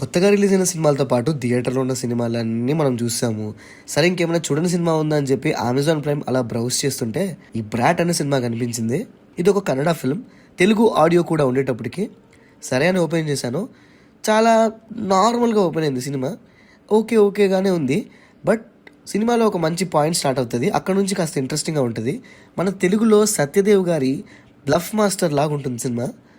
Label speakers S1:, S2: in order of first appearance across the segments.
S1: కొత్తగా రిలీజ్ అయిన సినిమాలతో పాటు థియేటర్లో ఉన్న సినిమాలన్నీ మనం చూసాము. సరే ఇంకేమైనా చూడని సినిమా ఉందా అని చెప్పి అమెజాన్ ప్రైమ్ అలా బ్రౌజ్ చేస్తుంటే ఈ బ్రాట్ అనే సినిమా కనిపించింది. ఇది ఒక కన్నడ ఫిల్మ్, తెలుగు ఆడియో కూడా ఉండేటప్పటికి సరే అని ఓపెన్ చేశాను. చాలా నార్మల్గా ఓపెన్ అయింది సినిమా. ఓకేగానే ఉంది. బట్ సినిమాలో ఒక మంచి పాయింట్ స్టార్ట్ అవుతుంది. అక్కడ నుంచి కాస్త ఇంట్రెస్టింగ్గా ఉంటుంది. మన తెలుగులో సత్యదేవ్ గారి బ్లఫ్ మాస్టర్ లాగా ఉంటుంది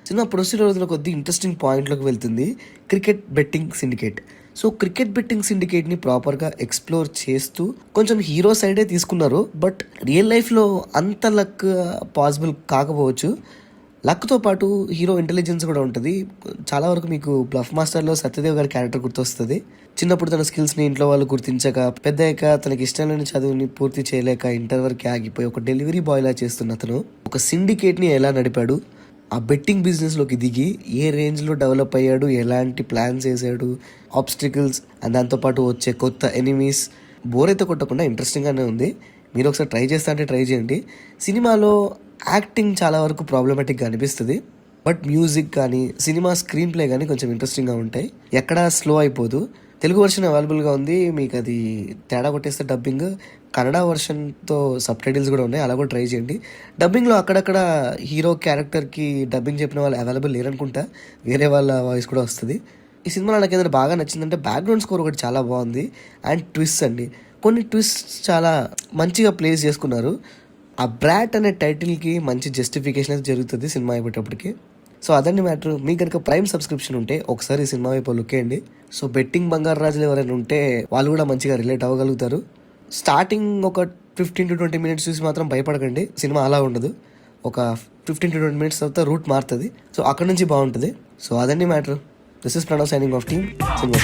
S1: సినిమా ప్రొసీడ్ రోజుల కొద్దీ ఇంట్రెస్టింగ్ పాయింట్లోకి వెళ్తుంది. Cricket betting syndicate. So cricket betting సిండికేట్ని ప్రాపర్గా ఎక్స్ప్లోర్ చేస్తూ కొంచెం హీరో సైడే తీసుకున్నారు. బట్ రియల్ లైఫ్లో అంత లక్ పాసిబుల్ కాకపోవచ్చు. లక్తో పాటు హీరో ఇంటెలిజెన్స్ కూడా ఉంటుంది. చాలా వరకు మీకు బ్లఫ్ మాస్టర్లో సత్యదేవ్ గారి క్యారెక్టర్ గుర్తొస్తుంది. చిన్నప్పుడు తన స్కిల్స్ని ఇంట్లో వాళ్ళు గుర్తించక, పెద్దయ్యాక తనకి ఇష్టం లేని చదువుని పూర్తి చేయలేక ఇంటర్ వరకు ఆగిపోయి ఒక డెలివరీ బాయ్లా చేస్తున్న అతను ఒక సిండికేట్ని ఎలా నడిపాడు, ఆ బెట్టింగ్ బిజినెస్లోకి దిగి ఏ రేంజ్లో డెవలప్ అయ్యాడు, ఎలాంటి ప్లాన్స్ వేసాడు, ఆబ్స్టికల్స్ అండ్ దాంతోపాటు వచ్చే కొత్త ఎనిమీస్. బోర్ అయితే కొట్టకుండా ఇంట్రెస్టింగ్గానే ఉంది. మీరు ఒకసారి ట్రై చేస్తా అంటే ట్రై చేయండి. సినిమాలో యాక్టింగ్ చాలా వరకు ప్రాబ్లమాటిక్గా అనిపిస్తుంది. బట్ మ్యూజిక్ కానీ సినిమా స్క్రీన్ ప్లే కానీ కొంచెం ఇంట్రెస్టింగ్గా ఉంటాయి. ఎక్కడా స్లో అయిపోదు. తెలుగు వర్షన్ అవైలబుల్గా ఉంది. మీకు అది తేడా కొట్టేస్తే డబ్బింగ్, కన్నడ వర్షన్తో సబ్ టైటిల్స్ కూడా ఉన్నాయి, అలా కూడా ట్రై చేయండి. డబ్బింగ్లో అక్కడక్కడ హీరో క్యారెక్టర్కి డబ్బింగ్ చెప్పిన వాళ్ళు అవైలబుల్ లేరనుకుంటా, వేరే వాళ్ళ వాయిస్ కూడా వస్తుంది. ఈ సినిమాలో నాకు ఏదైనా బాగా నచ్చిందంటే బ్యాక్గ్రౌండ్ స్కోర్ ఒకటి చాలా బాగుంది. అండ్ ట్విస్ట్ అండి, కొన్ని ట్విస్ట్ చాలా మంచిగా ప్లేస్ చేసుకున్నారు. ఆ బ్రాట్ అనే టైటిల్కి మంచి జస్టిఫికేషన్ అయితే జరుగుతుంది సినిమా అయిపోయేటప్పటికి. సో అదండి మ్యాటర్. మీకు కనుక ప్రైమ్ సబ్స్క్రిప్షన్ ఉంటే ఒకసారి ఈ సినిమా వైపు లుక్ వేయండి. సో బెట్టింగ్ బంగారు రాజులు ఎవరైనా ఉంటే వాళ్ళు కూడా మంచిగా రిలేట్ అవ్వగలుగుతారు. స్టార్టింగ్ ఒక 15 to 20 minutes చూసి మాత్రం భయపడకండి. సినిమా అలా ఉండదు. ఒక 15 to 20 minutes తర్వాత రూట్ మారుతుంది. సో అక్కడ నుంచి బాగుంటుంది. సో అదండి matter. This is Pranav signing off team cinema.